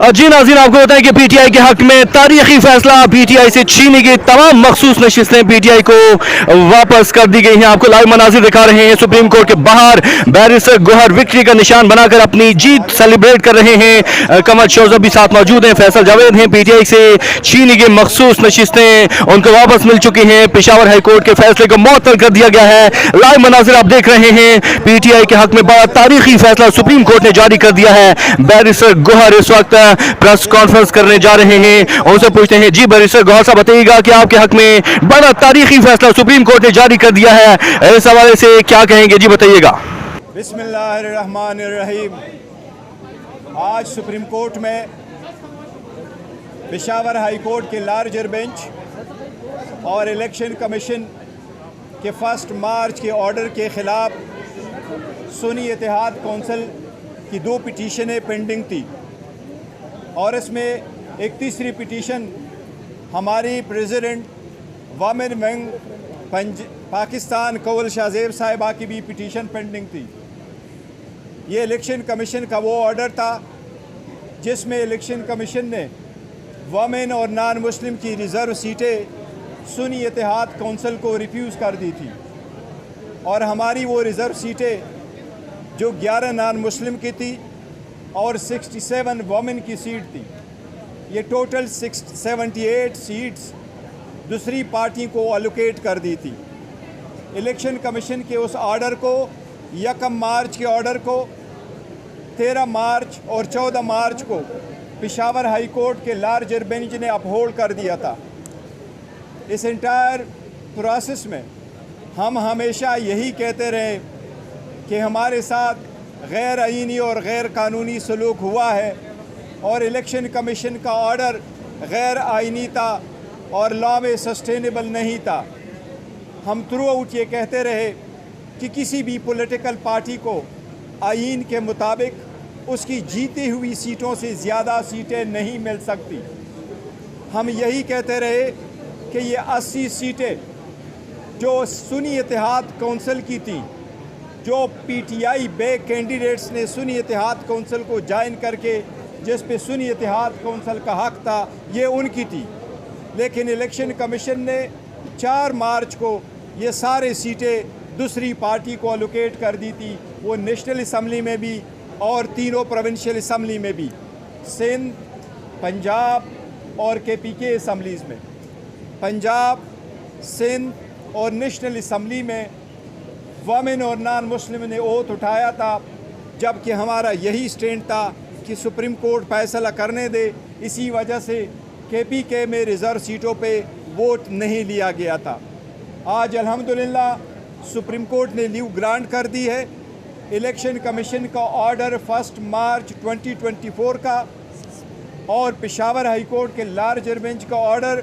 जी नाज़रीन, आपको बताएं कि पीटीआई के हक में तारीखी फैसला, पीटीआई से छीनी गई तमाम मखसूस नशिस्तें पीटीआई को वापस कर दी गई हैं। आपको लाइव मनाजिर दिखा रहे हैं। सुप्रीम कोर्ट के बाहर बैरिस्टर गौहर विक्ट्री का निशान बनाकर अपनी जीत सेलिब्रेट कर रहे हैं। कमर शौजब भी साथ मौजूद हैं, फैसल जावेद हैं। पीटीआई से छीनी गई मखसूस नशिस्तें उनको वापस मिल चुकी हैं। पेशावर हाईकोर्ट के फैसले को मुअत्तल कर दिया गया है। लाइव मनाजिर आप देख रहे हैं। पीटीआई के हक में बड़ा तारीखी फैसला सुप्रीम कोर्ट ने जारी कर दिया है। बैरिस्टर गौहर इस वक्त प्रेस कॉन्फ्रेंस करने जा रहे हैं। उनसे पूछते हैं, जी बैरिस्टर गौहर साहब बताइएगा कि आपके हक में बड़ा तारीखी फैसला सुप्रीम कोर्ट ने जारी कर दिया है, इस हवाले से क्या कहेंगे? जी बताइएगा। बिस्मिल्लाहिर्रहमानिर्रहीम। आज सुप्रीम कोर्ट में पेशावर हाई कोर्ट के लार्जर बेंच और इलेक्शन कमीशन के 1 मार्च के ऑर्डर के ख़िलाफ़ सुन्नी इत्तेहाद कौंसिल की 2 पिटीशनें पेंडिंग थी और इसमें एक तीसरी पिटीशन हमारी president women wing Pakistan Kaul Shahzeb sahiba की भी पिटीशन पेंडिंग थी। ये इलेक्शन कमीशन का वो ऑर्डर था जिसमें इलेक्शन कमीशन ने वमेन और नॉन मुस्लिम की रिज़र्व सीटें सुन्नी इत्तेहाद कौंसिल को रिफ्यूज़ कर दी थी और हमारी वो रिज़र्व सीटें जो 11 नॉन मुस्लिम की थी और 67 वमेन की सीट थी, ये टोटल 78 सीट्स दूसरी पार्टी को अलोकेट कर दी थी। इलेक्शन कमीशन के उस ऑर्डर को 1 मार्च के ऑर्डर को 13 मार्च और 14 मार्च को पेशावर हाई कोर्ट के लार्जर बेंच ने अपहोल्ड कर दिया था। इस एंटायर प्रोसेस में हम हमेशा यही कहते रहे कि हमारे साथ गैर आईनी और गैर कानूनी सलूक हुआ है और इलेक्शन कमीशन का ऑर्डर गैर आईनी था और लॉ में सस्टेनेबल नहीं था। हम थ्रू आउट ये कहते रहे कि किसी भी पॉलिटिकल पार्टी को आईन के मुताबिक उसकी जीती हुई सीटों से ज़्यादा सीटें नहीं मिल सकती। हम यही कहते रहे कि ये 80 सीटें जो सुन्नी इत्तेहाद कौंसिल की थी, जो पीटीआई बे कैंडिडेट्स ने सुन्नी इत्तेहाद कौंसिल को ज्वाइन करके जिस पे सुन्नी इत्तेहाद कौंसिल का हक था, ये उनकी थी। लेकिन इलेक्शन कमीशन ने 4 मार्च को ये सारे सीटें दूसरी पार्टी को अलोकेट कर दी थी, वो नेशनल असम्बली में भी और तीनों प्रोविंशियल असम्बली में भी, सिंध, पंजाब और केपीके असम्बलीज़ में। पंजाब, सिंध और नेशनल असम्बली में वमेन और नॉन मुस्लिम ने ओथ उठाया था, जबकि हमारा यही स्टैंड था कि सुप्रीम कोर्ट फैसला करने दे। इसी वजह से केपीके में रिज़र्व सीटों पे वोट नहीं लिया गया था। आज अल्हम्दुलिल्लाह सुप्रीम कोर्ट ने लीव ग्रांट कर दी है। इलेक्शन कमीशन का ऑर्डर 1 मार्च 2024 का और पेशावर हाई कोर्ट के लार्जर बेंच का ऑर्डर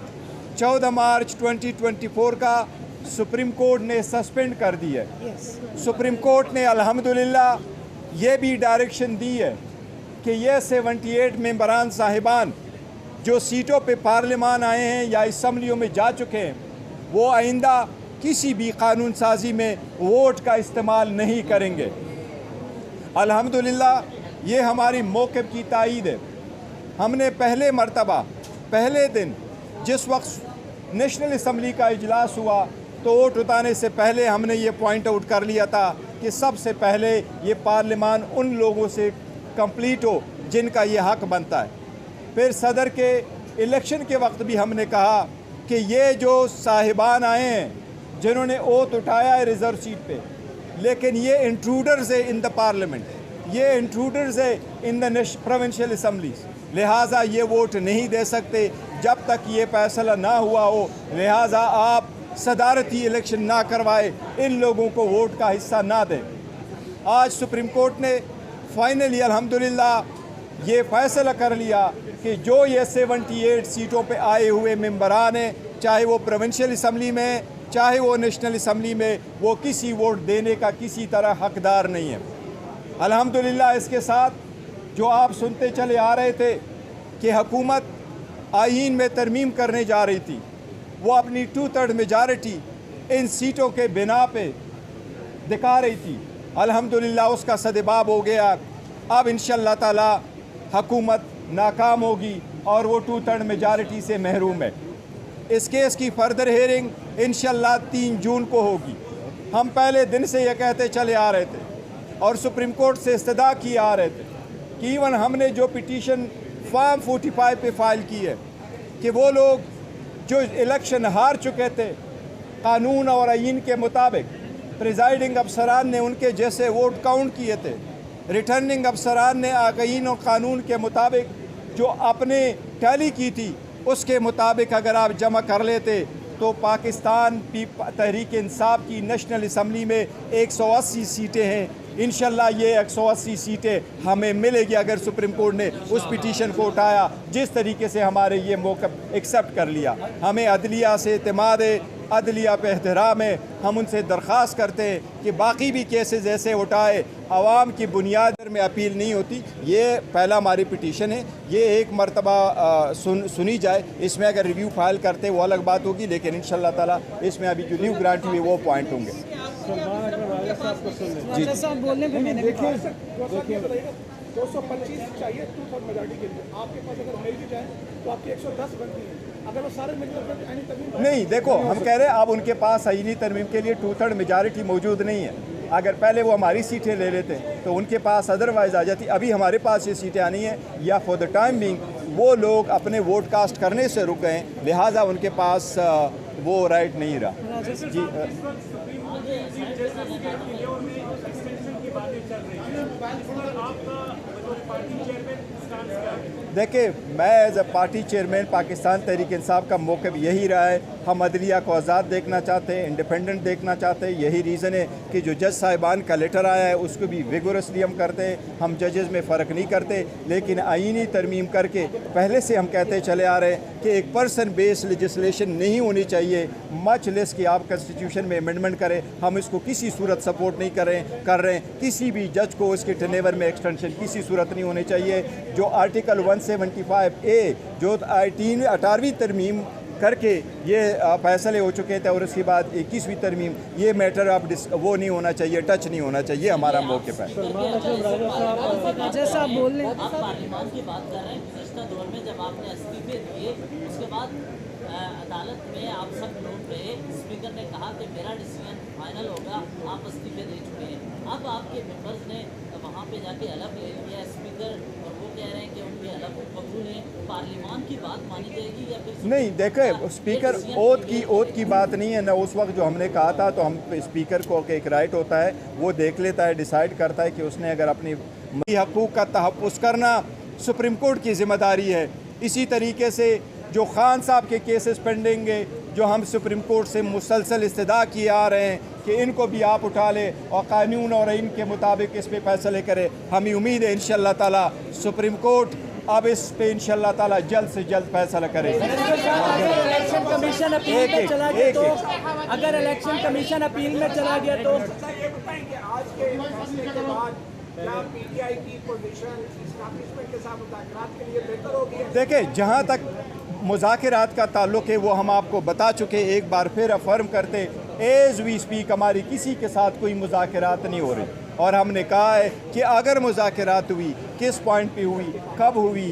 14 मार्च 2024 का सुप्रीम कोर्ट ने सस्पेंड कर दी है। सुप्रीम कोर्ट ने अल्हम्दुलिल्लाह ये भी डायरेक्शन दी है कि ये 78 मेंबरान साहिबान जो सीटों पे पार्लियामान आए हैं या असम्बलियों में जा चुके हैं, वो आइंदा किसी भी कानून साजी में वोट का इस्तेमाल नहीं करेंगे। अल्हम्दुलिल्लाह ये हमारी मौक़िफ़ की तायीद है। हमने पहले मर्तबा पहले दिन जिस वक्त नेशनल असम्बली का इजलास हुआ तो वोट उतारने से पहले हमने ये पॉइंट आउट कर लिया था कि सबसे पहले ये पार्लियामान उन लोगों से कंप्लीट हो जिनका ये हक बनता है। फिर सदर के इलेक्शन के वक्त भी हमने कहा कि ये जो साहिबान आए हैं जिन्होंने ओथ उठाया है रिज़र्व सीट पे, लेकिन ये इंट्रूडर्स है इन द पार्लियामेंट, ये इंट्रूडर्स है इन द प्रोविंशियल असम्बलीज, लिहाजा ये वोट नहीं दे सकते जब तक ये फैसला ना हुआ हो। लिहाजा आप सदारती इलेक्शन ना करवाए, इन लोगों को वोट का हिस्सा ना दें। आज सुप्रीम कोर्ट ने फाइनली अल्हम्दुलिल्लाह ये फ़ैसला कर लिया कि जो ये 78 सीटों पे आए हुए मेंबरान हैं, चाहे वो प्रोविंशियल असम्बली में चाहे वो नेशनल असम्बली में, वो किसी वोट देने का किसी तरह हकदार नहीं है। अल्हम्दुलिल्लाह इसके साथ जो आप सुनते चले आ रहे थे कि हुकूमत आईन में तरमीम करने जा रही थी, वो अपनी 2/3 मेजॉरिटी इन सीटों के बिना पे दिखा रही थी। अल्हम्दुलिल्लाह उसका सदबाब हो गया। अब इंशाअल्लाह ताला हुकूमत नाकाम होगी और वो 2/3 मेजॉरिटी से महरूम है। इस केस की फर्दर हेयरिंग इंशाल्लाह 3 जून को होगी। हम पहले दिन से ये कहते चले आ रहे थे और सुप्रीम कोर्ट से इस्तदा किए आ रहे थे कि इवन हमने जो पिटीशन फॉर्म 45 पे फाइल की है कि वो लोग जो इलेक्शन हार चुके थे कानून और आईन के मुताबिक, प्रिजाइडिंग अफसरान ने उनके जैसे वोट काउंट किए थे, रिटर्निंग अफसरान ने आईन और कानून के मुताबिक जो आपने टैली की थी उसके मुताबिक अगर आप जमा कर लेते तो पाकिस्तान तहरीक इंसाफ की नेशनल असम्बली में 180 सीटें हैं। इंशाल्लाह ये 180 सीटें हमें मिलेगी अगर सुप्रीम कोर्ट ने उस पिटीशन को उठाया, जिस तरीके से हमारे ये मौक़िफ़ एक्सेप्ट कर लिया। हमें अदलिया से एतमाद है, अदलिया पे एहतराम है। हम उनसे दरख्वास्त करते हैं कि बाकी भी केसेस ऐसे उठाए, आवाम की बुनियाद में अपील नहीं होती। ये पहला हमारी पिटीशन है, ये एक मरतबा सुनी जाए। इसमें अगर रिव्यू फाइल करते वो अलग बात होगी, लेकिन इंशाल्लाह ताला इसमें अभी जो न्यू ग्रांट हुई वो पॉइंट होंगे। राजा साहब बोलने पे मैंने देखिए 225 चाहिए 2/3 मेजॉरिटी के लिए। आपके पास अगर मिल भी जाए तो आपकी 110 बनती है। अगर वो सारे मिल जाए आईनी तरमीम नहीं, देखो हम कह रहे हैं अब उनके पास आईनी तरमीम के लिए 2/3 मेजॉरिटी मौजूद नहीं है। अगर पहले वो हमारी सीटें ले लेते तो उनके पास अदरवाइज आ जाती। अभी हमारे पास ये सीटें आनी है या फॉर द टाइम बिंग वो लोग अपने वोट कास्ट करने से रुक गए, लिहाजा उनके पास वो राइट नहीं रहा। जी देखिए, मैं as a party chairman Pakistan Tehreek Insaf का मौक़िफ़ यही रहा है। हम अदलिया को आज़ाद देखना चाहते हैं, इंडिपेंडेंट देखना चाहते हैं। यही रीज़न है कि जो जज साहिबान का लेटर आया है उसको भी विगोरसली हम करते हैं। हम जजेस में फ़र्क नहीं करते, लेकिन आईनी तरमीम करके पहले से हम कहते चले आ रहे हैं कि एक पर्सन बेस्ड लेजिस्लेशन नहीं होनी चाहिए, मच लेस कि आप कॉन्स्टिट्यूशन में अमेंडमेंट करें। हम इसको किसी सूरत सपोर्ट नहीं कर रहे हैं। किसी भी जज को उसके टेनेवर में एक्सटेंशन किसी सूरत नहीं होनी चाहिए। जो आर्टिकल 175A जो 18वीं तरमीम करके ये फैसले हो चुके थे और उसके बाद 21वीं तरमीम, ये मैटर अब वो नहीं होना चाहिए, टच नहीं होना चाहिए। हमारा मौक़िफ़ है। राजा साहब बोल रहे हैं। आप पार्लियामान की बात कर रहे हैं। गुज़श्ता दौर में जब आपने इस्तीफे दिए उसके बाद अदालत में आप सब लोग गए, स्पीकर ने कहा कि मेरा डिसीजन फाइनल होगा, आप इस्तीफे दे चुके हैं। अब आपके मेंबर्स ने वहाँ पे जाके अलग ले लिया स्पीकर और वो कह रहे हैं कि उनके अलग कबूल है। पार्लियामान की बात मानी जाएगी या फिर नहीं? देखें, स्पीकर ओथ की बात नहीं है ना। उस वक्त जो हमने कहा था तो हम स्पीकर को एक राइट होता है, वो देख लेता है, डिसाइड करता है कि उसने अगर अपनी हकूक़ का तहफ़्फ़ुज़ करना सुप्रीम कोर्ट की ज़िम्मेदारी है। इसी तरीके से जो खान साहब के केसेस पेंडिंग है, जो हम सुप्रीम कोर्ट से मुसलसल इस्तदा किए आ रहे हैं कि इनको भी आप उठा लें और कानून और आईन के मुताबिक इस पे फैसले करें। हमें उम्मीद है इंशाल्लाह ताला सुप्रीम कोर्ट अब इस पे इंशाल्लाह ताला जल्द से जल्द फैसला करेगी। अगर इलेक्शन कमीशन अपील में चला गया तो अगर इलेक्शन कमीशन अपील में चला गया तो आज के फैसले के बाद क्या पीटीआई की पोजीशन एस्टैब्लिशमेंट के साथ मुज़ाकरात के लिए बेहतर होगी? देखिए, जहाँ तक मुज़ाकरात का ताल्लुक़ है वो हम आपको बता चुके। एक बार फिर अफर्म करते एज वी स्पीक हमारी किसी के साथ कोई मुज़ाकरात नहीं हो रही और हमने कहा है कि अगर मुज़ाकरात हुई किस पॉइंट पे हुई, कब हुई,